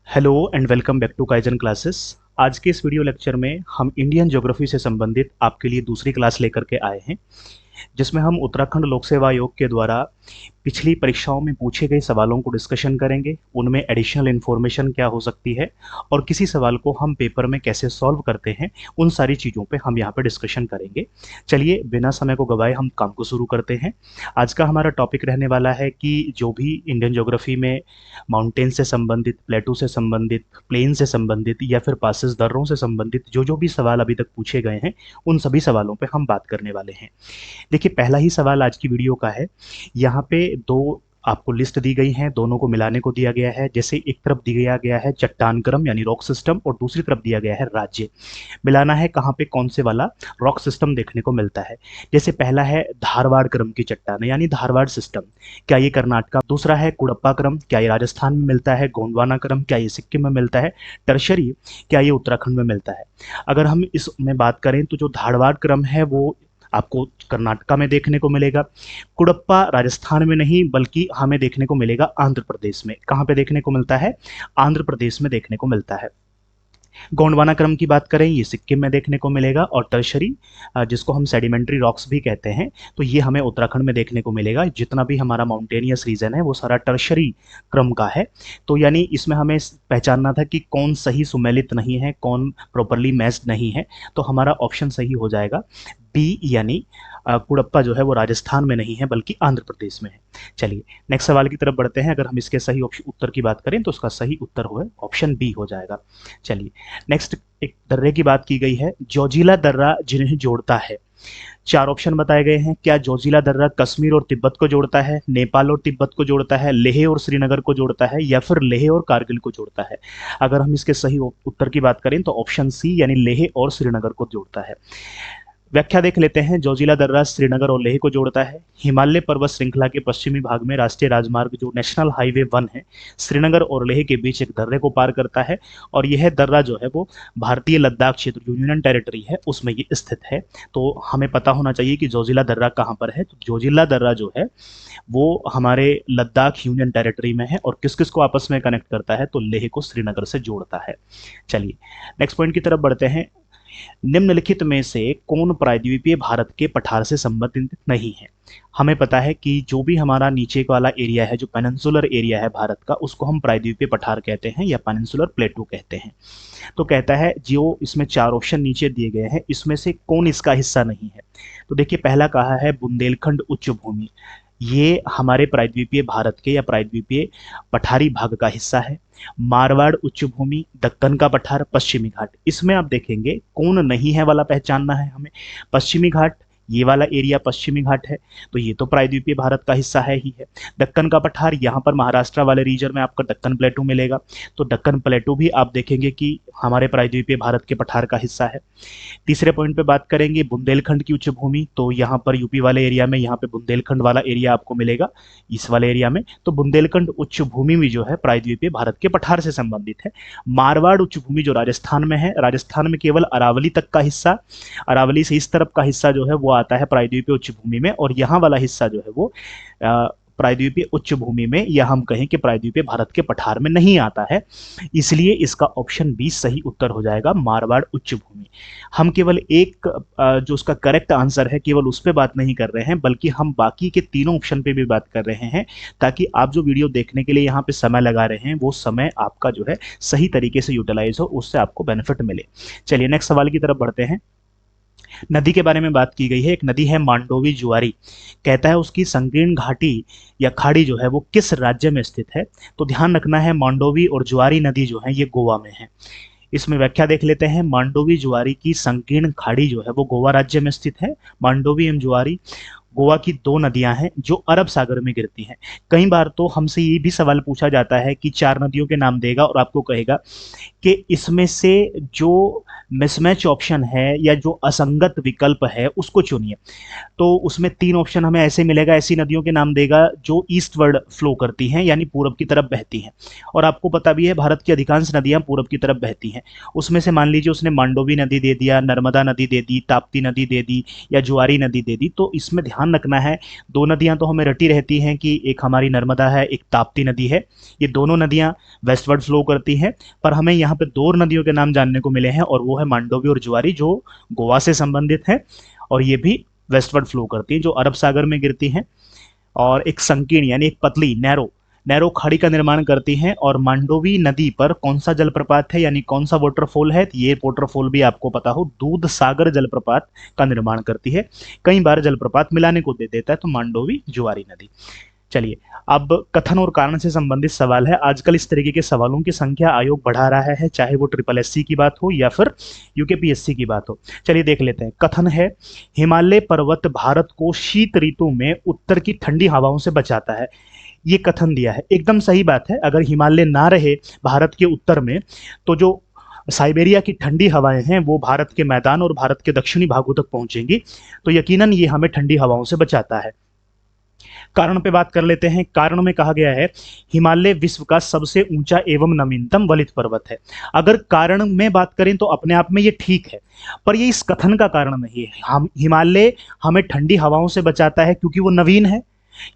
Hello and welcome back to Kaizen classes. आज के इस वीडियो लेक्चर में हम इंडियन ज्योग्राफी से संबंधित आपके लिए दूसरी क्लास लेकर के आए हैं, जिसमें हम उत्तराखंड लोक सेवा आयोग के द्वारा पिछली परीक्षाओं में पूछे गए सवालों को डिस्कशन करेंगे, उनमें एडिशनल इन्फॉर्मेशन क्या हो सकती है और किसी सवाल को हम पेपर में कैसे सॉल्व करते हैं, उन सारी चीज़ों पे हम यहाँ पे डिस्कशन करेंगे। चलिए बिना समय को गवाए हम काम को शुरू करते हैं। आज का हमारा टॉपिक रहने वाला है कि जो भी इंडियन ज्योग्राफी में माउंटेन से संबंधित, प्लेटू से संबंधित, प्लेन से संबंधित या फिर पासेस दर्रों से संबंधित जो भी सवाल अभी तक पूछे गए हैं, उन सभी सवालों पे हम बात करने वाले हैं। देखिए, पहला ही सवाल आज की वीडियो का है। यहाँ पे दो आपको लिस्ट दी गई हैं, दोनों को मिलाने को दिया गया है। जैसे एक तरफ दिया गया है चट्टान क्रम यानी रॉक सिस्टम और दूसरी तरफ दिया गया है राज्य। मिलाना है कहाँ पे कौन से वाला रॉक सिस्टम देखने को मिलता है। जैसे पहला है धारवाड़ क्रम की चट्टान यानी धारवाड़ सिस्टम, क्या ये कर्नाटक? दूसरा है कुड़प्पा क्रम, क्या ये राजस्थान में मिलता है? गोंडवाना क्रम, क्या ये सिक्किम में मिलता है? टर्शरी, क्या ये उत्तराखंड में मिलता है? अगर हम इसमें बात करें तो जो धारवाड़ क्रम है वो आपको कर्नाटका में देखने को मिलेगा। कुड़प्पा राजस्थान में नहीं बल्कि हमें देखने को मिलेगा आंध्र प्रदेश में। कहाँ पे देखने को मिलता है? आंध्र प्रदेश में देखने को मिलता है। गोंडवाना क्रम की बात करें, ये सिक्किम में देखने को मिलेगा। और टर्शरी, जिसको हम सेडिमेंट्री रॉक्स भी कहते हैं, तो ये हमें उत्तराखंड में देखने को मिलेगा। जितना भी हमारा माउंटेनियस रीजन है वो सारा टर्शरी क्रम का है। तो यानी इसमें हमें पहचानना था कि कौन सही सुमेलित नहीं है, कौन प्रॉपरली मैच्ड नहीं है। तो हमारा ऑप्शन सही हो जाएगा बी, यानी कुड़प्पा जो है वो राजस्थान में नहीं है बल्कि आंध्र प्रदेश में है। चलिए नेक्स्ट सवाल की तरफ बढ़ते हैं। अगर हम इसके सही उत्तर की बात करें तो उसका सही उत्तर हो ऑप्शन बी हो जाएगा। चलिए नेक्स्ट, एक दर्रे की बात की गई है। जोजिला दर्रा जिन्हें जोड़ता है, चार ऑप्शन बताए गए हैं। क्या जोजिला दर्रा कश्मीर और तिब्बत को जोड़ता है, नेपाल और तिब्बत को जोड़ता है, लेह और श्रीनगर को जोड़ता है, या फिर लेह और कारगिल को जोड़ता है? अगर हम इसके सही उत्तर की बात करें तो ऑप्शन सी यानी लेह और श्रीनगर को जोड़ता है। व्याख्या देख लेते हैं। जोजिला दर्रा श्रीनगर और लेह को जोड़ता है। हिमालय पर्वत श्रृंखला के पश्चिमी भाग में राष्ट्रीय राजमार्ग जो नेशनल हाईवे 1 है, श्रीनगर और लेह के बीच एक दर्रे को पार करता है और यह दर्रा जो है वो भारतीय लद्दाख क्षेत्र, यूनियन टेरिटरी है, उसमें ये स्थित है। तो हमें पता होना चाहिए कि जोजिला दर्रा कहाँ पर है। तो जोजिला दर्रा जो है वो हमारे लद्दाख यूनियन टेरिटरी में है और किस किस को आपस में कनेक्ट करता है, तो लेह को श्रीनगर से जोड़ता है। चलिए नेक्स्ट पॉइंट की तरफ बढ़ते हैं। निम्नलिखित में से कौन प्रायद्वीपीय भारत के पठार से संबंधित नहीं है? हमें पता है कि जो भी हमारा नीचे वाला एरिया है, जो पेनिनसुलर एरिया है भारत का, उसको हम प्रायद्वीपीय पठार कहते हैं या पेनिनसुलर प्लेटू कहते हैं। तो कहता है जो इसमें चार ऑप्शन नीचे दिए गए हैं, इसमें से कौन इसका हिस्सा नहीं है? तो देखिए, पहला कहा है बुंदेलखंड उच्च भूमि, ये हमारे प्रायद्वीपीय भारत के या प्रायद्वीपीय पठारी भाग का हिस्सा है। मारवाड़ उच्च भूमि, दक्कन का पठार, पश्चिमी घाट, इसमें आप देखेंगे कौन नहीं है वाला पहचानना है हमें। पश्चिमी घाट, ये वाला एरिया पश्चिमी घाट है, तो ये तो प्रायद्वीपीय भारत का हिस्सा है ही है। दक्कन का पठार, यहाँ पर महाराष्ट्र वाले रीजन में आपका दक्कन प्लेटू मिलेगा, तो दक्कन प्लेटू भी आप देखेंगे कि हमारे प्रायद्वीपीय भारत के पठार का हिस्सा है। तीसरे पॉइंट पे बात करेंगे बुंदेलखंड की उच्च भूमि, तो यहाँ पर यूपी वाले एरिया में यहाँ पे बुंदेलखंड वाला एरिया आपको मिलेगा, इस वाले एरिया में। तो बुंदेलखंड उच्च भूमि भी जो है प्रायद्वीपीय भारत के पठार से संबंधित है। मारवाड़ उच्च भूमि जो राजस्थान में है, राजस्थान में केवल अरावली तक का हिस्सा, अरावली से इस तरफ का हिस्सा जो है वो आता है प्रायद्वीपीय उच्च भूमि में, और यहाँ वाला हिस्सा जो है वो प्रायद्वीपीय उच्च भूमि में, या हम कहें कि प्रायद्वीपीय भारत के पठार में नहीं आता है। इसलिए इसका ऑप्शन बी सही उत्तर हो जाएगा, मारवाड़ उच्च भूमि। हम केवल एक जो उसका करेक्ट आंसर है केवल उस पर बात नहीं कर रहे हैं, बल्कि हम बाकी के तीनों ऑप्शन पे भी बात कर रहे हैं, ताकि आप जो वीडियो देखने के लिए यहाँ पे समय लगा रहे हैं वो समय आपका जो है सही तरीके से यूटिलाइज हो, उससे आपको बेनिफिट मिले। चलिए नेक्स्ट सवाल की तरफ बढ़ते हैं। नदी के बारे में बात की गई है। एक नदी है मांडोवी जुआरी, कहता है उसकी संकीर्ण घाटी या खाड़ी जो है वो किस राज्य में स्थित है? तो ध्यान रखना है, मांडोवी और जुआरी नदी जो है ये गोवा में है। इसमें व्याख्या देख लेते हैं। मांडोवी जुआरी की संकीर्ण खाड़ी जो है वो गोवा राज्य में स्थित है। मांडोवी एवं जुआरी गोवा की दो नदियां हैं जो अरब सागर में गिरती हैं। कई बार तो हमसे ये भी सवाल पूछा जाता है कि चार नदियों के नाम देगा और आपको कहेगा कि इसमें से जो मिसमैच ऑप्शन है या जो असंगत विकल्प है उसको चुनिए। तो उसमें तीन ऑप्शन हमें ऐसे मिलेगा, ऐसी नदियों के नाम देगा जो ईस्टवर्ड फ्लो करती हैं यानी पूरब की तरफ बहती हैं, और आपको पता भी है भारत की अधिकांश नदियां पूरब की तरफ बहती हैं। उसमें से मान लीजिए उसने मांडोवी नदी दे दिया, नर्मदा नदी दे दी, ताप्ती नदी दे दी या जुआरी नदी दे दी, तो इसमें ध्यान ध्यान रखना है, दो नदियां तो हमें रटी रहती हैं कि एक हमारी नर्मदा है, एक ताप्ती नदी है। ये दोनों नदियां वेस्टवर्ड फ्लो करती हैं, पर हमें यहाँ पे दो नदियों के नाम जानने को मिले हैं, और वो है मांडोवी और जुआरी, जो गोवा से संबंधित है और ये भी वेस्टवर्ड फ्लो करती है, जो अरब सागर में गिरती हैं और एक संकीर्ण यानी एक पतली नैरो नैरो खाड़ी का निर्माण करती हैं। और मांडोवी नदी पर कौन सा जलप्रपात है यानी कौन सा वाटरफॉल है, तो ये वाटरफॉल भी आपको पता हो, दूध सागर जलप्रपात का निर्माण करती है। कई बार जलप्रपात मिलाने को दे देता है, तो मांडोवी जुआरी नदी। चलिए, अब कथन और कारण से संबंधित सवाल है। आजकल इस तरीके के सवालों की संख्या आयोग बढ़ा रहा है, चाहे वो ट्रिपल एससी की बात हो या फिर यूकेपीएससी की बात हो। चलिए देख लेते हैं। कथन है, हिमालय पर्वत भारत को शीत ऋतु में उत्तर की ठंडी हवाओं से बचाता है। ये कथन दिया है, एकदम सही बात है। अगर हिमालय ना रहे भारत के उत्तर में, तो जो साइबेरिया की ठंडी हवाएं हैं वो भारत के मैदान और भारत के दक्षिणी भागों तक पहुंचेंगी, तो यकीनन ये हमें ठंडी हवाओं से बचाता है। कारण पे बात कर लेते हैं। कारण में कहा गया है, हिमालय विश्व का सबसे ऊंचा एवं नवीनतम वलित पर्वत है। अगर कारण में बात करें तो अपने आप में ये ठीक है, पर ये इस कथन का कारण नहीं है। हम हिमालय हमें ठंडी हवाओं से बचाता है क्योंकि वो नवीन है,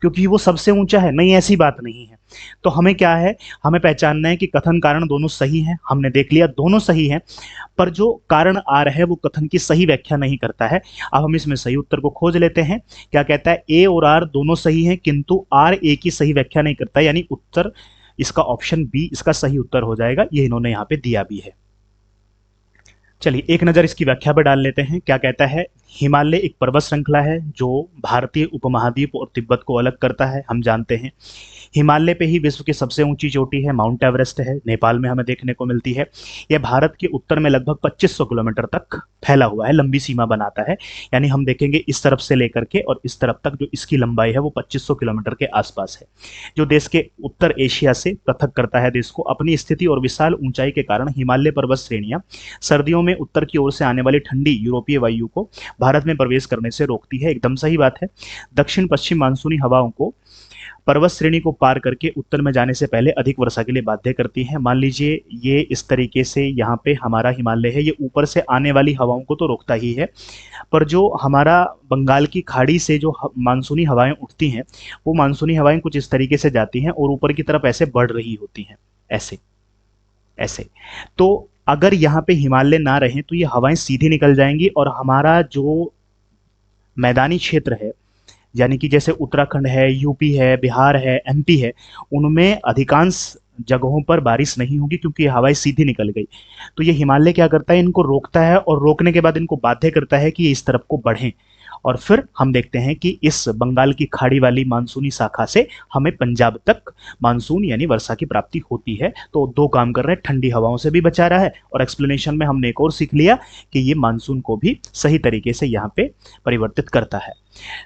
क्योंकि वो सबसे ऊंचा है, नहीं ऐसी बात नहीं है। तो हमें क्या है, हमें पहचानना है कि कथन कारण दोनों सही हैं। हमने देख लिया दोनों सही हैं, पर जो कारण आ रहा है वो कथन की सही व्याख्या नहीं करता है। अब हम इसमें सही उत्तर को खोज लेते हैं। क्या कहता है, ए और आर दोनों सही हैं, किंतु आर ए की सही व्याख्या नहीं करता, यानी उत्तर इसका ऑप्शन बी इसका सही उत्तर हो जाएगा। ये इन्होंने यहाँ पे दिया भी है। चलिए एक नज़र इसकी व्याख्या पर डाल लेते हैं। क्या कहता है, हिमालय एक पर्वत श्रृंखला है जो भारतीय उपमहाद्वीप और तिब्बत को अलग करता है। हम जानते हैं हिमालय पे ही विश्व की सबसे ऊंची चोटी है, माउंट एवरेस्ट है, नेपाल में हमें देखने को मिलती है। यह भारत के उत्तर में लगभग 2500 किलोमीटर तक फैला हुआ है, लंबी सीमा बनाता है। यानी हम देखेंगे इस तरफ से लेकर के और इस तरफ तक जो इसकी लंबाई है वो 2500 किलोमीटर के आसपास है, जो देश के उत्तर एशिया से पृथक करता है देश को। अपनी स्थिति और विशाल ऊंचाई के कारण हिमालय पर्वत श्रेणियां सर्दियों में उत्तर की ओर से आने वाली ठंडी यूरोपीय वायु को भारत में प्रवेश करने से रोकती है। एकदम सही बात है। दक्षिण पश्चिम मानसूनी हवाओं को पर्वत श्रेणी को पार करके उत्तर में जाने से पहले अधिक वर्षा के लिए बाध्य करती है। मान लीजिए ये इस तरीके से यहाँ पे हमारा हिमालय है, ये ऊपर से आने वाली हवाओं को तो रोकता ही है, पर जो हमारा बंगाल की खाड़ी से जो मानसूनी हवाएं उठती हैं, वो मानसूनी हवाएं कुछ इस तरीके से जाती हैं और ऊपर की तरफ ऐसे बढ़ रही होती हैं, ऐसे ऐसे। तो अगर यहाँ पे हिमालय ना रहे तो ये हवाएं सीधी निकल जाएंगी और हमारा जो मैदानी क्षेत्र है, यानी कि जैसे उत्तराखंड है, यूपी है, बिहार है, एमपी है, उनमें अधिकांश जगहों पर बारिश नहीं होगी क्योंकि हवाएं सीधी निकल गई। तो ये हिमालय क्या करता है, इनको रोकता है और रोकने के बाद इनको बाध्य करता है कि ये इस तरफ को बढ़ें। और फिर हम देखते हैं कि इस बंगाल की खाड़ी वाली मानसूनी शाखा से हमें पंजाब तक मानसून यानी वर्षा की प्राप्ति होती है। तो दो काम कर रहे हैं, ठंडी हवाओं से भी बचा रहा है और एक्सप्लेनेशन में हमने एक और सीख लिया कि ये मानसून को भी सही तरीके से यहाँ पे परिवर्तित करता है।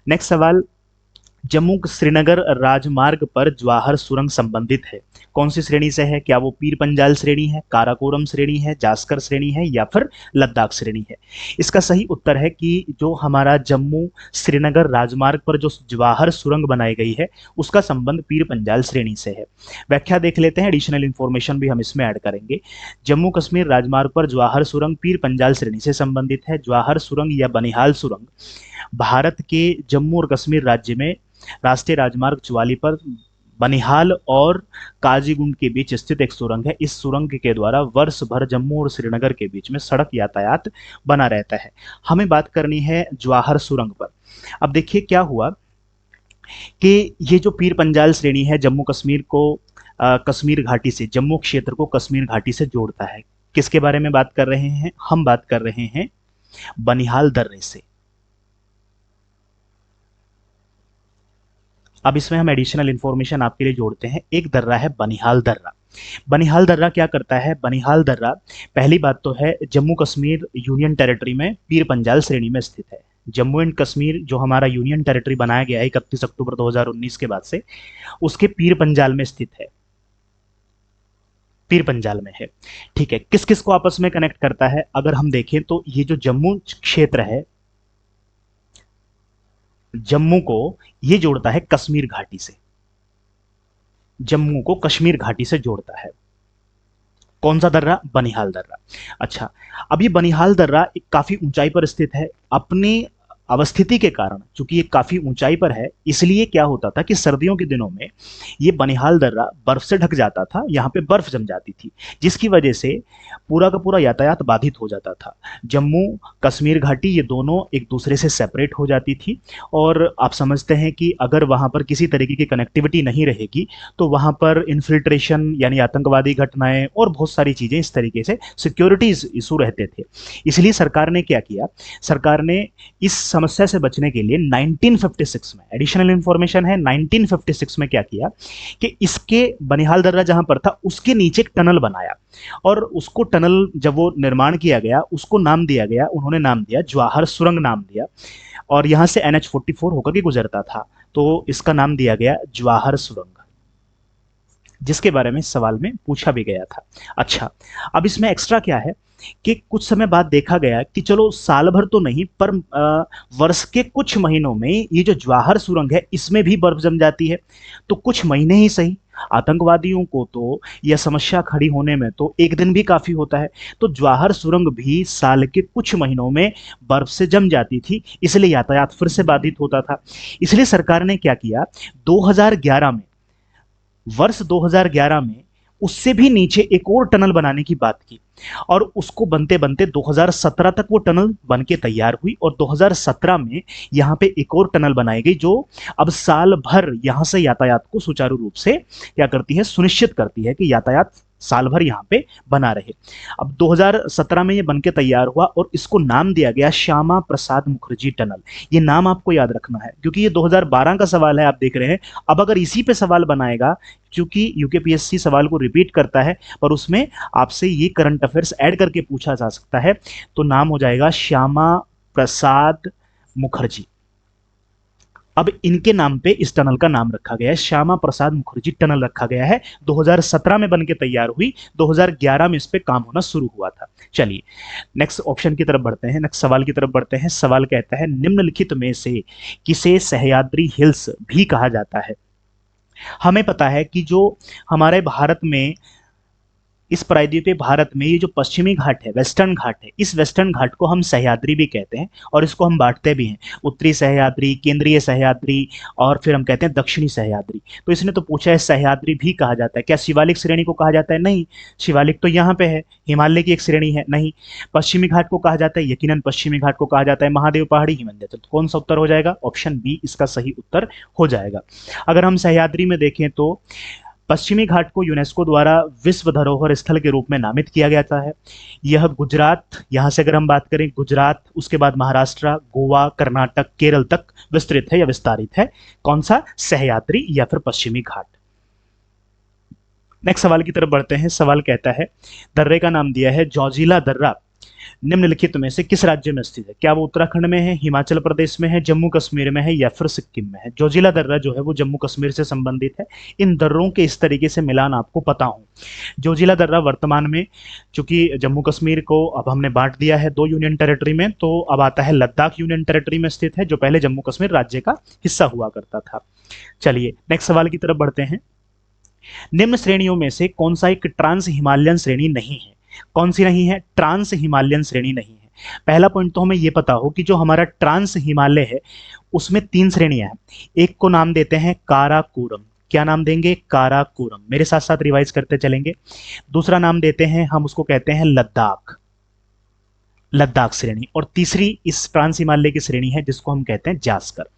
नेक्स्ट सवाल, जम्मू श्रीनगर राजमार्ग पर जवाहर सुरंग संबंधित है, कौन सी श्रेणी से है? क्या वो पीर पंजाल श्रेणी है, काराकोरम श्रेणी है, जास्कर श्रेणी है या फिर लद्दाख श्रेणी है? इसका सही उत्तर है कि जो हमारा जम्मू श्रीनगर राजमार्ग पर जो जवाहर सुरंग बनाई गई है उसका संबंध पीर पंजाल श्रेणी से है। व्याख्या देख लेते हैं, एडिशनल इंफॉर्मेशन भी हम इसमें ऐड करेंगे। जम्मू कश्मीर राजमार्ग पर जवाहर सुरंग पीर पंजाल श्रेणी से संबंधित है। जवाहर सुरंग या बनिहाल सुरंग भारत के जम्मू और कश्मीर राज्य में राष्ट्रीय राजमार्ग 44 पर बनिहाल और काजीगुंड के बीच स्थित एक सुरंग है। इस सुरंग के द्वारा वर्ष भर जम्मू और श्रीनगर के बीच में सड़क यातायात बना रहता है। हमें बात करनी है जवाहर सुरंग पर। अब देखिए क्या हुआ कि ये जो पीर पंजाल श्रेणी है जम्मू कश्मीर को कश्मीर घाटी से, जम्मू क्षेत्र को कश्मीर घाटी से जोड़ता है। किसके बारे में बात कर रहे हैं? हम बात कर रहे हैं बनिहाल दर्रे से। अब इसमें हम एडिशनल इंफॉर्मेशन आपके लिए जोड़ते हैं। एक दर्रा है बनिहाल दर्रा। बनिहाल दर्रा क्या करता है? बनिहाल दर्रा पहली बात तो है जम्मू कश्मीर यूनियन टेरिटरी में पीर पंजाल श्रेणी में स्थित है। जम्मू एंड कश्मीर जो हमारा यूनियन टेरिटरी बनाया गया है 31 अक्टूबर 2019 के बाद से, उसके पीर पंजाल में स्थित है, पीर पंजाल में है। ठीक है, किस किस को आपस में कनेक्ट करता है? अगर हम देखें तो ये जो जम्मू क्षेत्र है, जम्मू को ये जोड़ता है कश्मीर घाटी से, जम्मू को कश्मीर घाटी से जोड़ता है। कौन सा दर्रा? बनिहाल दर्रा। अच्छा, अब ये बनिहाल दर्रा एक काफी ऊंचाई पर स्थित है। अपने अवस्थिति के कारण, चूंकि ये काफी ऊंचाई पर है, इसलिए क्या होता था कि सर्दियों के दिनों में ये बनिहाल दर्रा बर्फ से ढक जाता था, यहाँ पे बर्फ जम जाती थी, जिसकी वजह से पूरा का पूरा यातायात बाधित हो जाता था। जम्मू कश्मीर घाटी ये दोनों एक दूसरे से सेपरेट हो जाती थी, और आप समझते हैं कि अगर वहाँ पर किसी तरीके की कनेक्टिविटी नहीं रहेगी तो वहाँ पर इन्फिल्ट्रेशन यानी आतंकवादी घटनाएं और बहुत सारी चीज़ें इस तरीके से सिक्योरिटीज इशू रहते थे। इसलिए सरकार ने क्या किया, सरकार ने इस समस्या से बचने के लिए 1956 में, एडिशनल इंफॉर्मेशन है, 1956 में क्या किया कि इसके बनिहाल दर्रा जहां पर था उसके नीचे एक टनल बनाया, और उसको टनल जब वो निर्माण किया गया उसको नाम दिया गया, उन्होंने नाम दिया जवाहर सुरंग नाम दिया, और यहां से NH-44 होकर के गुजरता था, तो इसका नाम दिया गया जवाहर सुरंग, जिसके बारे में सवाल में पूछा भी गया था। अच्छा, अब इसमें एक्स्ट्रा क्या है कि कुछ समय बाद देखा गया कि चलो साल भर तो नहीं पर वर्ष के कुछ महीनों में ये जो जवाहर सुरंग है इसमें भी बर्फ जम जाती है, तो कुछ महीने ही सही, आतंकवादियों को तो यह समस्या खड़ी होने में तो एक दिन भी काफी होता है, तो जवाहर सुरंग भी साल के कुछ महीनों में बर्फ से जम जाती थी, इसलिए यातायात फिर से बाधित होता था। इसलिए सरकार ने क्या किया, 2011 में, वर्ष 2011 में उससे भी नीचे एक और टनल बनाने की बात की, और उसको बनते बनते 2017 तक वो टनल बन के तैयार हुई, और 2017 में यहाँ पे एक और टनल बनाई गई जो अब साल भर यहाँ से यातायात को सुचारू रूप से क्या करती है, सुनिश्चित करती है कि यातायात साल भर यहाँ पे बना रहे। अब 2017 में ये बनके तैयार हुआ और इसको नाम दिया गया श्यामा प्रसाद मुखर्जी टनल। ये नाम आपको याद रखना है क्योंकि ये 2012 का सवाल है, आप देख रहे हैं। अब अगर इसी पे सवाल बनाएगा, क्योंकि यूकेपीएससी सवाल को रिपीट करता है पर उसमें आपसे ये करंट अफेयर्स ऐड करके पूछा जा सकता है, तो नाम हो जाएगा श्यामा प्रसाद मुखर्जी। अब इनके नाम पे इस टनल का नाम रखा गया है, श्यामा प्रसाद मुखर्जी टनल रखा गया है। 2017 में बनके तैयार हुई, 2011 में इस पे काम होना शुरू हुआ था। चलिए नेक्स्ट ऑप्शन की तरफ बढ़ते हैं, नेक्स्ट सवाल की तरफ बढ़ते हैं। सवाल कहता है निम्नलिखित में से किसे सह्याद्री हिल्स भी कहा जाता है। हमें पता है कि जो हमारे भारत में, इस प्रायद्वीपीय भारत में ये जो पश्चिमी घाट है, वेस्टर्न घाट है, इस वेस्टर्न घाट को हम सह्याद्री भी कहते हैं और इसको हम बांटते भी हैं, उत्तरी सह्याद्री, केंद्रीय सह्याद्री और फिर हम कहते हैं दक्षिणी सह्याद्री। तो इसने तो पूछा है सह्याद्री भी कहा जाता है, क्या शिवालिक श्रेणी को कहा जाता है? नहीं, शिवालिक तो यहाँ पे है, हिमालय की एक श्रेणी है। नहीं, पश्चिमी घाट को कहा जाता है, यकीनन पश्चिमी घाट को कहा जाता है, महादेव पहाड़ी, हिमवंतर। तो कौन सा उत्तर हो जाएगा? ऑप्शन बी इसका सही उत्तर हो जाएगा। अगर हम सह्याद्री में देखें तो पश्चिमी घाट को यूनेस्को द्वारा विश्व धरोहर स्थल के रूप में नामित किया गया है। यह गुजरात, यहाँ से अगर हम बात करें गुजरात, उसके बाद महाराष्ट्र, गोवा, कर्नाटक, केरल तक विस्तृत है या विस्तारित है। कौन सा? सह्याद्री या फिर पश्चिमी घाट। नेक्स्ट सवाल की तरफ बढ़ते हैं। सवाल कहता है दर्रे का नाम दिया है जोजिला दर्रा निम्नलिखित में से किस राज्य में स्थित है? क्या वो उत्तराखंड में है, हिमाचल प्रदेश में है, जम्मू कश्मीर में है या फिर सिक्किम में है? जोजिला दर्रा जो है वो जम्मू कश्मीर से संबंधित है। इन दर्रों के इस तरीके से मिलान आपको पता हो। जोजिला दर्रा वर्तमान में, चूंकि जम्मू कश्मीर को अब हमने बांट दिया है 2 यूनियन टेरिटरी में, तो अब आता है लद्दाख यूनियन टेरिटरी में स्थित है, जो पहले जम्मू कश्मीर राज्य का हिस्सा हुआ करता था। चलिए नेक्स्ट सवाल की तरफ बढ़ते हैं। निम्न श्रेणियों में से कौन सा एक ट्रांस हिमालयन श्रेणी नहीं है? कौन सी नहीं है? ट्रांस हिमालयन श्रेणी नहीं है। पहला पॉइंट तो हमें यह पता हो कि जो हमारा ट्रांस हिमालय है उसमें 3 श्रेणियां हैं। एक को नाम देते हैं काराकोरम। क्या नाम देंगे? काराकोरम। मेरे साथ साथ रिवाइज करते चलेंगे। दूसरा नाम देते हैं हम, उसको कहते हैं लद्दाख, लद्दाख श्रेणी। और तीसरी इस ट्रांस हिमालय की श्रेणी है जिसको हम कहते हैं जास्कर।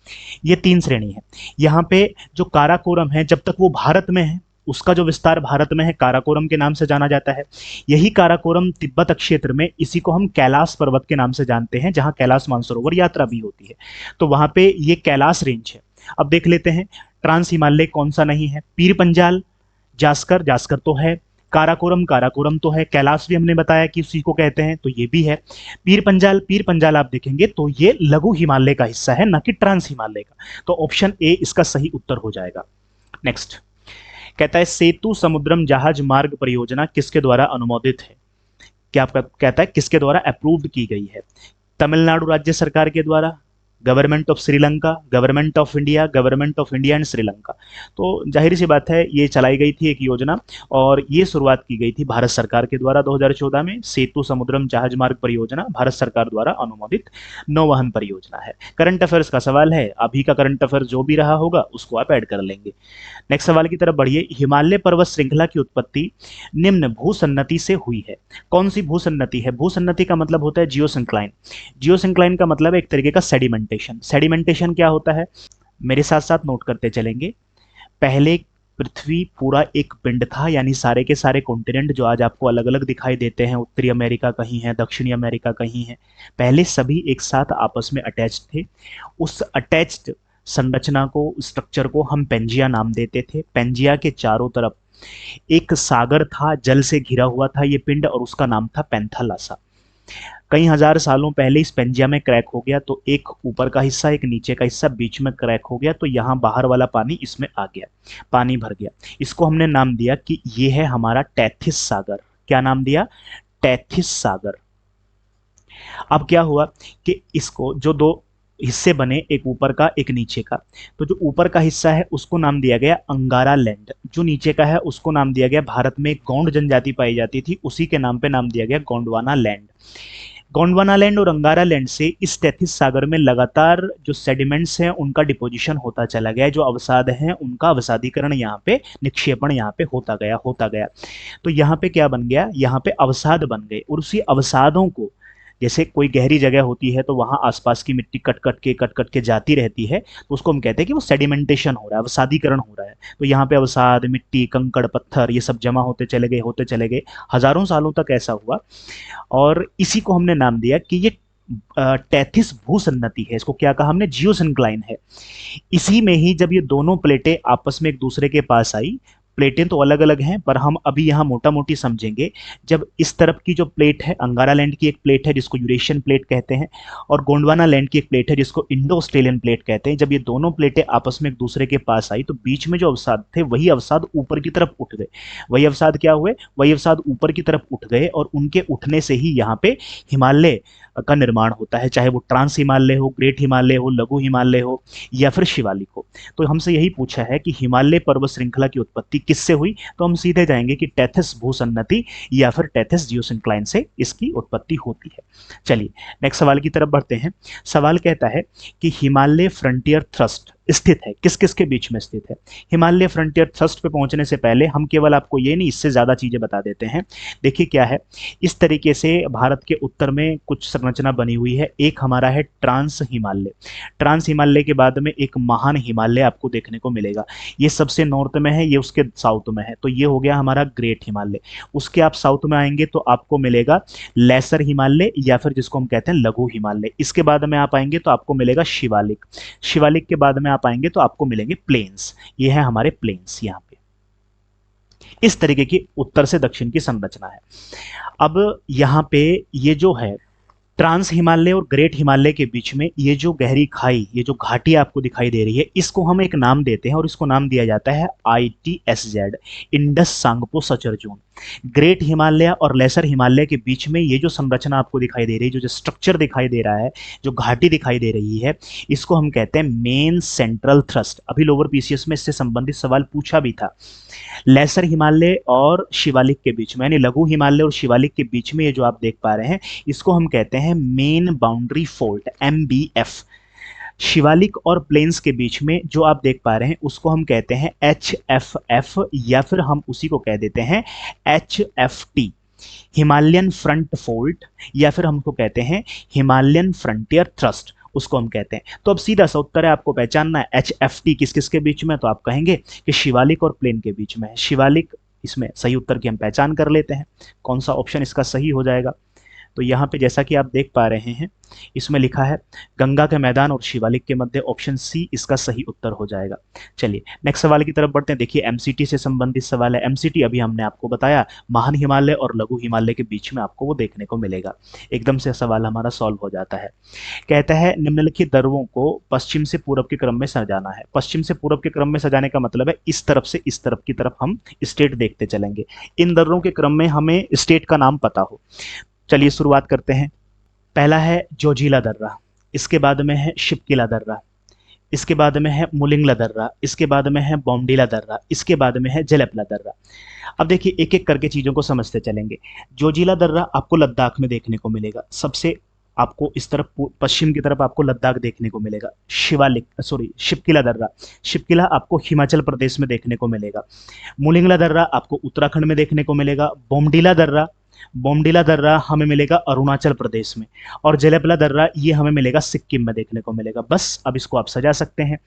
ये 3 श्रेणी है। यहाँ पे जो काराकोरम है, जब तक वो भारत में है, उसका जो विस्तार भारत में है, काराकोरम के नाम से जाना जाता है। यही काराकोरम तिब्बत क्षेत्र में, इसी को हम कैलाश पर्वत के नाम से जानते हैं, जहां कैलाश मानसरोवर यात्रा भी होती है, तो वहां पे ये कैलाश रेंज है। अब देख लेते हैं ट्रांस हिमालय कौन सा नहीं है। पीर पंजाल, जास्कर, जास्कर तो है, काराकोरम, काराकोरम तो है, कैलाश भी हमने बताया कि उसी को कहते हैं, तो ये भी है। पीर पंजाल, पीर पंजाल आप देखेंगे तो ये लघु हिमालय का हिस्सा है, न कि ट्रांस हिमालय का। तो ऑप्शन ए इसका सही उत्तर हो जाएगा। नेक्स्ट कहता है सेतु समुद्रम जहाज मार्ग परियोजना किसके द्वारा अनुमोदित है? क्या आपका कहता है किसके द्वारा अप्रूव्ड की गई है? तमिलनाडु राज्य सरकार के द्वारा, government of Sri Lanka, government of India, government of India and Sri Lanka. तो जाहिर सी बात है ये चलाई गई थी एक योजना, और ये शुरुआत की गई थी भारत सरकार के द्वारा 2014 में। सेतु समुद्रम जहाज मार्ग परियोजना भारत सरकार द्वारा अनुमोदित नौवहन परियोजना है। करंट अफेयर्स का सवाल है, अभी का करंट अफेयर जो भी रहा होगा उसको आप ऐड कर लेंगे। नेक्स्ट सवाल की तरफ बढ़िए। हिमालय पर्वत श्रृंखला की उत्पत्ति निम्न भूसन्नति से हुई है। कौन सी भूसन्नति है? भूसन्नति का मतलब होता है जियोसिंक्लाइन। जियोसिंक्लाइन का मतलब है एक तरीके का सेडिमेंटेशन। सेडिमेंटेशन क्या होता है? मेरे साथ साथ नोट करते चलेंगे। पहले पृथ्वी पूरा एक पिंड था, यानी सारे के सारे कॉन्टिनेंट जो आज आपको अलग अलग दिखाई देते हैं, उत्तरी अमेरिका कहीं है, दक्षिणी अमेरिका कहीं है, पहले सभी एक साथ आपस में अटैच्ड थे। उस अटैच्ड संरचना को, स्ट्रक्चर को हम पेंजिया नाम देते थे। पेंजिया के चारों तरफ एक सागर था, जल से घिरा हुआ था ये पिंड, और उसका नाम था पेंथालासा। कई हजार सालों पहले इस पेंजिया में क्रैक हो गया, तो एक ऊपर का हिस्सा एक नीचे का हिस्सा बीच में क्रैक हो गया, तो यहाँ बाहर वाला पानी इसमें आ गया, पानी भर गया। इसको हमने नाम दिया कि ये है हमारा टैथिस सागर। क्या नाम दिया? टैथिस सागर। अब क्या हुआ कि इसको जो दो हिस्से बने, एक ऊपर का एक नीचे का, तो जो ऊपर का हिस्सा है उसको नाम दिया गया अंगारा लैंड, जो नीचे का है उसको नाम दिया गया, भारत में एक गौंड जनजाति पाई जाती थी उसी के नाम पे नाम दिया गया गोंडवाना लैंड। गोंडवाना लैंड और अंगारा लैंड से इस टैथिस सागर में लगातार जो सेडिमेंट्स हैं उनका डिपोजिशन होता चला गया, जो अवसाद हैं उनका अवसादीकरण यहाँ पे, निक्षेपण यहाँ पे होता गया। तो यहाँ पे क्या बन गया? यहाँ पे अवसाद बन गए, और उसी अवसादों को, जैसे कोई गहरी जगह होती है तो वहां आसपास की मिट्टी कट कट के जाती रहती है, तो उसको हम कहते हैं कि वो सेडिमेंटेशन हो रहा है, अवसादीकरण हो रहा है। तो यहाँ पे अवसाद, मिट्टी, कंकड़, पत्थर, ये सब जमा होते चले गए, हजारों सालों तक ऐसा हुआ, और इसी को हमने नाम दिया कि ये टैथिस भूसन्नति है। इसको क्या कहा हमने? जियोसिंक्लाइन है। इसी में ही जब ये दोनों प्लेटें आपस में एक दूसरे के पास आई, प्लेटें तो अलग अलग हैं पर हम अभी यहाँ मोटा मोटी समझेंगे। जब इस तरफ की जो प्लेट है, अंगारा लैंड की एक प्लेट है जिसको यूरेशियन प्लेट कहते हैं, और गोंडवाना लैंड की एक प्लेट है जिसको इंडो ऑस्ट्रेलियन प्लेट कहते हैं, जब ये दोनों प्लेटें आपस में एक दूसरे के पास आई तो बीच में जो अवसाद थे वही अवसाद ऊपर की तरफ उठ गए। वही अवसाद क्या हुए? वही अवसाद ऊपर की तरफ उठ गए, और उनके उठने से ही यहाँ पे हिमालय का निर्माण होता है, चाहे वो ट्रांस हिमालय हो, ग्रेट हिमालय हो, लघु हिमालय हो, या फिर शिवालिक हो। तो हमसे यही पूछा है कि हिमालय पर्वत श्रृंखला की उत्पत्ति किससे हुई, तो हम सीधे जाएंगे कि टैथिस भूसन्नति या फिर टैथिस जियोसिंक्लाइन से इसकी उत्पत्ति होती है। चलिए नेक्स्ट सवाल की तरफ बढ़ते हैं। सवाल कहता है कि हिमालय फ्रंटियर थ्रस्ट स्थित है, किस किस के बीच में स्थित है? हिमालय फ्रंटियर थ्रस्ट पे पहुंचने से पहले हम केवल आपको ये नहीं, इससे ज्यादा चीजें बता देते हैं। देखिए क्या है, इस तरीके से भारत के उत्तर में कुछ संरचना बनी हुई है। एक हमारा है ट्रांस हिमालय। ट्रांस हिमालय के बाद में एक महान हिमालय आपको देखने को मिलेगा, ये सबसे नॉर्थ में है, ये उसके साउथ में है, तो ये हो गया हमारा ग्रेट हिमालय। उसके आप साउथ में आएंगे तो आपको मिलेगा लेसर हिमालय, या फिर जिसको हम कहते हैं लघु हिमालय। इसके बाद में आप आएंगे तो आपको मिलेगा शिवालिक। शिवालिक के बाद में आप आएंगे तो आपको मिलेंगे प्लेन्स। ये है हमारे प्लेन्स। यहाँ पे इस तरीके की उत्तर से दक्षिण की संरचना है। अब यहाँ पे ये जो है ट्रांस हिमालय और ग्रेट हिमालय के बीच में ये जो गहरी खाई, ये जो घाटी आपको दिखाई दे रही है, इसको हम एक नाम देते हैं, और इसको नाम दिया जाता है ITSZ, Indus Tsangpo suture zone. Great Himalaya और लेसर हिमालय के बीच में ये जो संरचना आपको दिखाई दे रही है, जो स्ट्रक्चर दिखाई दे रहा है, जो घाटी दिखाई दे रही है, इसको हम कहते हैं मेन सेंट्रल थ्रस्ट। अभी लोअर पीसीएस में इससे संबंधित सवाल पूछा भी था। लेसर हिमालय और शिवालिक के बीच में, यानी लघु हिमालय और शिवालिक के बीच में ये जो आप देख पा रहे हैं, इसको हम कहते हैं main boundary fold, MBF। Shivalik और प्लेन्स के बीच में जो आप देख पा रहे हैं उसको हम कहते हैं HFF, या फिर हम उसी को कह देते हैं HFT, हिमालयन फ्रंट फोल्ड, या फिर हमको कहते हैं हिमालयन फ्रंटियर थ्रस्ट, उसको हम कहते हैं। तो अब सीधा सा उत्तर है, आपको पहचानना है HFT किस किस के बीच में, तो आप कहेंगे कि शिवालिक और प्लेन के बीच में है। शिवालिक इसमें सही उत्तर की हम पहचान कर लेते हैं, कौन सा ऑप्शन इसका सही हो जाएगा। तो यहाँ पे जैसा कि आप देख पा रहे हैं इसमें लिखा है गंगा के मैदान और शिवालिक के मध्य, ऑप्शन सी इसका सही उत्तर हो जाएगा। चलिए नेक्स्ट सवाल की तरफ बढ़ते हैं। देखिए एमसीटी से संबंधित सवाल है। एमसीटी अभी हमने आपको बताया महान हिमालय और लघु हिमालय के बीच में आपको वो देखने को मिलेगा। एकदम से सवाल हमारा सॉल्व हो जाता है। कहता है निम्नलिखित दर्रों को पश्चिम से पूर्व के क्रम में सजाना है। पश्चिम से पूर्व के क्रम में सजाने का मतलब है इस तरफ से इस तरफ की तरफ हम स्टेट देखते चलेंगे। इन दर्रों के क्रम में हमें स्टेट का नाम पता हो। चलिए शुरुआत करते हैं। पहला है जोजिला दर्रा। इसके बाद में है शिपकिला दर्रा, इसके बाद में है मुलिंगला दर्रा, इसके बाद में है बॉमडिला दर्रा, इसके बाद में है जलेपला दर्रा। अब देखिए एक एक करके चीज़ों को समझते चलेंगे। जोजिला दर्रा आपको लद्दाख में देखने को मिलेगा, सबसे आपको इस तरफ पश्चिम की तरफ आपको लद्दाख देखने को मिलेगा। शिपकिला दर्रा, शिपकिला आपको हिमाचल प्रदेश में देखने को मिलेगा। मुलिंगला दर्रा आपको उत्तराखंड में देखने को मिलेगा। बोमडिला दर्रा हमें मिलेगा अरुणाचल प्रदेश में, और जलेपला दर्रा ये हमें मिलेगा सिक्किम में देखने को मिलेगा। बस अब इसको आप सजा सकते हैं।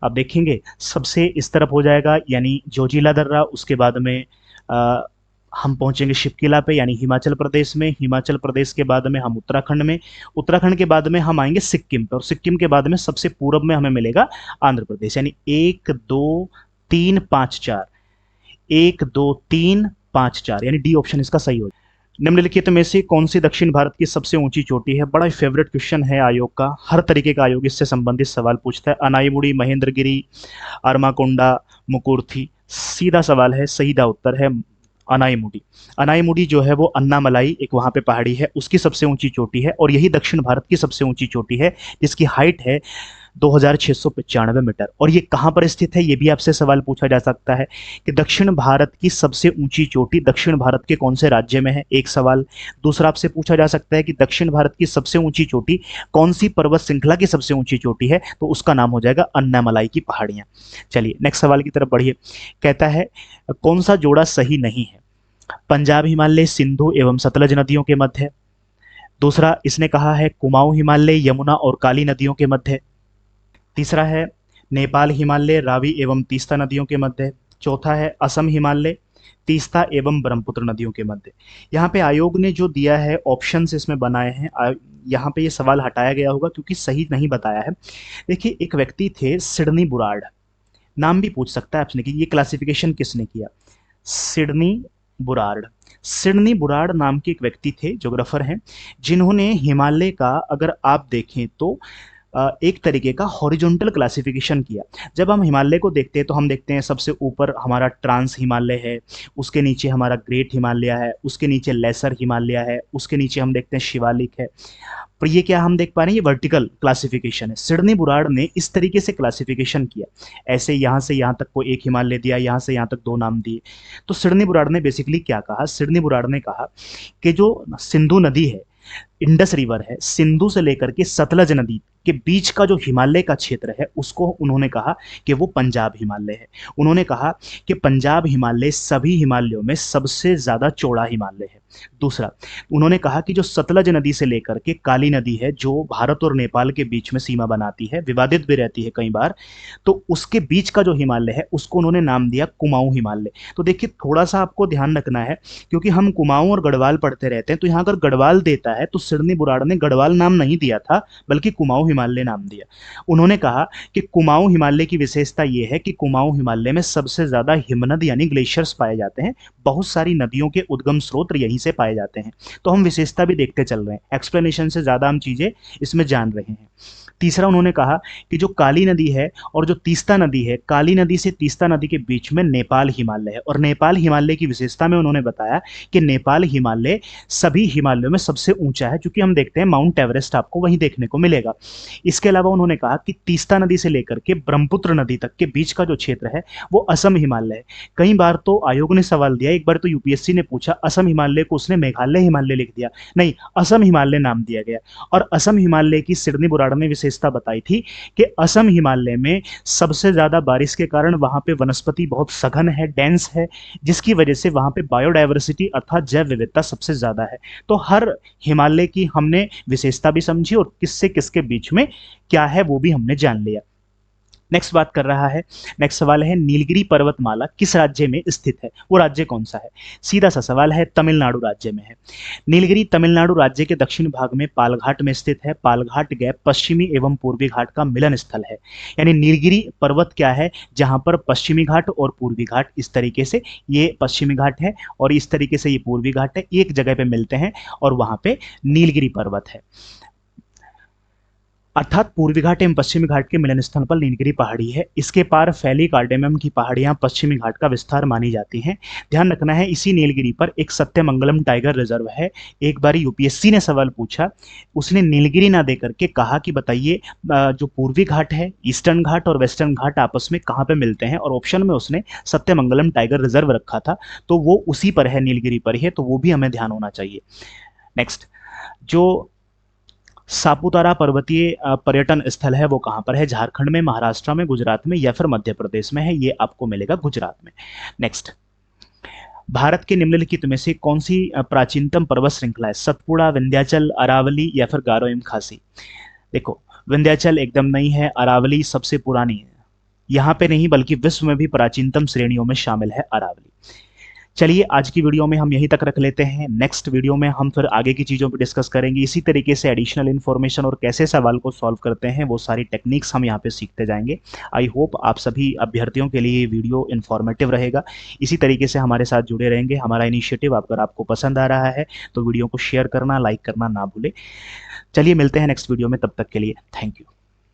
अब देखेंगे सबसे इस तरफ हो जाएगा यानी जोजिला दर्रा, उसके बाद में हम पहुंचेंगे शिपकिला पे यानी हिमाचल प्रदेश में, हिमाचल प्रदेश के बाद में हम उत्तराखंड में, उत्तराखंड के बाद में हम आएंगे सिक्किम पे, और सिक्किम के बाद में सबसे पूर्व में हमें मिलेगा आंध्र प्रदेश। यानी 1 2 3 5 4, 1 2 3 5 4, यानी डी ऑप्शन इसका सही हो। निम्नलिखित में से कौन सी दक्षिण भारत की सबसे ऊंची चोटी है? बड़ा ही फेवरेट क्वेश्चन है आयोग का, हर तरीके का आयोग इससे संबंधित सवाल पूछता है। अनाईमुड़ी, महेंद्रगिरी, अरमाकोंडा, मुकुर्थी। सीधा सवाल है, सीधा उत्तर है अनाईमुड़ी। अनाईमुड़ी जो है वो अन्नामलाई एक वहाँ पे पहाड़ी है, उसकी सबसे ऊंची चोटी है, और यही दक्षिण भारत की सबसे ऊंची चोटी है जिसकी हाइट है 2695 मीटर। और ये कहाँ पर स्थित है, ये भी आपसे सवाल पूछा जा सकता है कि दक्षिण भारत की सबसे ऊंची चोटी दक्षिण भारत के कौन से राज्य में है, एक सवाल। दूसरा आपसे पूछा जा सकता है कि दक्षिण भारत की सबसे ऊंची चोटी कौन सी पर्वत श्रृंखला की सबसे ऊंची चोटी है, तो उसका नाम हो जाएगा अन्नामलाई की पहाड़ियां। चलिए नेक्स्ट सवाल की तरफ बढ़िए। कहता है कौन सा जोड़ा सही नहीं है? पंजाब हिमालय सिंधु एवं सतलज नदियों के मध्य है। दूसरा इसने कहा है कुमाऊं हिमालय यमुना और काली नदियों के मध्य। तीसरा है नेपाल हिमालय रावी एवं तीस्ता नदियों के मध्य। चौथा है असम हिमालय तीस्ता एवं ब्रह्मपुत्र नदियों के मध्य। यहाँ पे आयोग ने जो दिया है ऑप्शंस इसमें बनाए हैं, यहाँ पे ये सवाल हटाया गया होगा क्योंकि सही नहीं बताया है। देखिए एक व्यक्ति थे सिडनी बुराड़, नाम भी पूछ सकता है आपने कि ये क्लासिफिकेशन किसने किया। सिडनी बुराड़ नाम के एक व्यक्ति थे, ज्योग्राफर हैं, जिन्होंने हिमालय का अगर आप देखें तो एक तरीके का हॉरिजॉन्टल क्लासिफिकेशन किया। जब हम हिमालय को देखते हैं तो हम देखते हैं सबसे ऊपर हमारा ट्रांस हिमालय है, उसके नीचे हमारा ग्रेट हिमालय है, उसके नीचे लेसर हिमालय है, उसके नीचे हम देखते हैं शिवालिक है। पर ये क्या हम देख पा रहे हैं, ये वर्टिकल क्लासिफिकेशन है। सिडनी बुराड़ ने इस तरीके से क्लासिफिकेशन किया, ऐसे यहाँ से यहाँ तक को एक हिमालय दिया, यहाँ से यहाँ तक दो नाम दिए। तो सिडनी बुराड़ ने बेसिकली क्या कहा, सिडनी बुराड़ ने कहा कि जो सिंधु नदी है, इंडस रिवर है, सिंधु से लेकर के सतलज नदी के बीच का जो हिमालय का क्षेत्र है उसको उन्होंने कहा कि वो पंजाब हिमालय है। उन्होंने कहा कि पंजाब हिमालय सभी हिमालयों में सबसे ज्यादा चौड़ा हिमालय है। दूसरा उन्होंने कहा कि जो सतलज नदी से लेकर के काली नदी है जो भारत और नेपाल के बीच में सीमा बनाती है, विवादित भी रहती है कई बार, तो उसके बीच का जो हिमालय है उसको उन्होंने नाम दिया कुमाऊं हिमालय। तो देखिए थोड़ा सा आपको ध्यान रखना है क्योंकि हम कुमाऊं और गढ़वाल पढ़ते रहते हैं, तो यहाँ अगर गढ़वाल देता है तो सिडनी बुराड़ ने गढ़वाल नाम नहीं दिया था बल्कि कुमाऊं हिमालय नाम दिया। उन्होंने कहा कि कुमाऊं हिमालय की विशेषता यह है कि कुमाऊं हिमालय में सबसे ज्यादा हिमनद यानी ग्लेशियर्स पाए जाते हैं, बहुत सारी नदियों के उद्गम स्रोत यहीं से पाए जाते हैं। तो हम विशेषता भी देखते चल रहे हैं, एक्सप्लेनेशन से ज्यादा हम चीजें इसमें जान रहे हैं। तीसरा उन्होंने कहा कि जो काली नदी है और जो तीस्ता नदी है, काली नदी से तीस्ता नदी के बीच में नेपाल हिमालय है, और नेपाल हिमालय की विशेषता में उन्होंने बताया कि नेपाल हिमालय सभी हिमालयों में सबसे ऊंचा है, क्योंकि हम देखते हैं माउंट एवरेस्ट आपको वहीं देखने को मिलेगा। इसके अलावा उन्होंने कहा कि तीस्ता नदी से लेकर के ब्रह्मपुत्र नदी तक के बीच का जो क्षेत्र है वो असम हिमालय है। कई बार तो आयोग ने सवाल दिया, एक बार तो यूपीएससी ने पूछा, असम हिमालय को उसने मेघालय हिमालय लिख दिया, नहीं असम हिमालय नाम दिया गया। और असम हिमालय की सिडनी बुराड़ ने विशेषता बताई थी कि असम हिमालय में सबसे ज्यादा बारिश के कारण वहां पे वनस्पति बहुत सघन है, डेंस है, जिसकी वजह से वहां पे बायोडायवर्सिटी अर्थात जैव विविधता सबसे ज्यादा है। तो हर हिमालय की हमने विशेषता भी समझी और किससे किसके बीच में क्या है वो भी हमने जान लिया। नेक्स्ट बात कर रहा है, नेक्स्ट सवाल है नीलगिरी पर्वतमाला किस राज्य में स्थित है, वो राज्य कौन सा है? सीधा सा सवाल है, तमिलनाडु राज्य में है। नीलगिरी तमिलनाडु राज्य के दक्षिण भाग में पालघाट में स्थित है। पालघाट गैप पश्चिमी एवं पूर्वी घाट का मिलन स्थल है। यानी नीलगिरी पर्वत क्या है, जहां पर पश्चिमी घाट और पूर्वी घाट इस तरीके से, ये पश्चिमी घाट है और इस तरीके से ये पूर्वी घाट है, एक जगह पे मिलते हैं और वहां पे नीलगिरी पर्वत है। अर्थात पूर्वी घाट एवं पश्चिमी घाट के मिलन स्थल पर नीलगिरी पहाड़ी है। इसके पार फैली कार्डेमम की पहाड़ियां पश्चिमी घाट का विस्तार मानी जाती हैं। ध्यान रखना है, इसी नीलगिरी पर एक सत्यमंगलम टाइगर रिजर्व है। एक बार यूपीएससी ने सवाल पूछा, उसने नीलगिरी ना दे करके कहा कि बताइए जो पूर्वी घाट है, ईस्टर्न घाट और वेस्टर्न घाट आपस में कहाँ पे मिलते हैं, और ऑप्शन में उसने सत्यमंगलम टाइगर रिजर्व रखा था, तो वो उसी पर है, नीलगिरी पर ही है, तो वो भी हमें ध्यान होना चाहिए। नेक्स्ट, जो सापुतारा पर्वतीय पर्यटन स्थल है वो कहाँ पर है? झारखंड में, महाराष्ट्र में, गुजरात में या फिर मध्य प्रदेश में है? ये आपको मिलेगा गुजरात में। नेक्स्ट, भारत के निम्नलिखित में से कौन सी प्राचीनतम पर्वत श्रृंखला है? सतपुड़ा, विंध्याचल, अरावली या फिर गारो एवं खासी? देखो, विंध्याचल एकदम नहीं है, अरावली सबसे पुरानी है, यहाँ पे नहीं बल्कि विश्व में भी प्राचीनतम श्रेणियों में शामिल है अरावली। चलिए, आज की वीडियो में हम यहीं तक रख लेते हैं। नेक्स्ट वीडियो में हम फिर आगे की चीज़ों पर डिस्कस करेंगे। इसी तरीके से एडिशनल इन्फॉर्मेशन और कैसे सवाल को सॉल्व करते हैं वो सारी टेक्निक्स हम यहाँ पे सीखते जाएंगे। आई होप आप सभी अभ्यर्थियों के लिए ये वीडियो इन्फॉर्मेटिव रहेगा। इसी तरीके से हमारे साथ जुड़े रहेंगे। हमारा इनिशिएटिव अगर आपको पसंद आ रहा है तो वीडियो को शेयर करना, लाइक करना ना भूलें। चलिए, मिलते हैं नेक्स्ट वीडियो में, तब तक के लिए थैंक यू।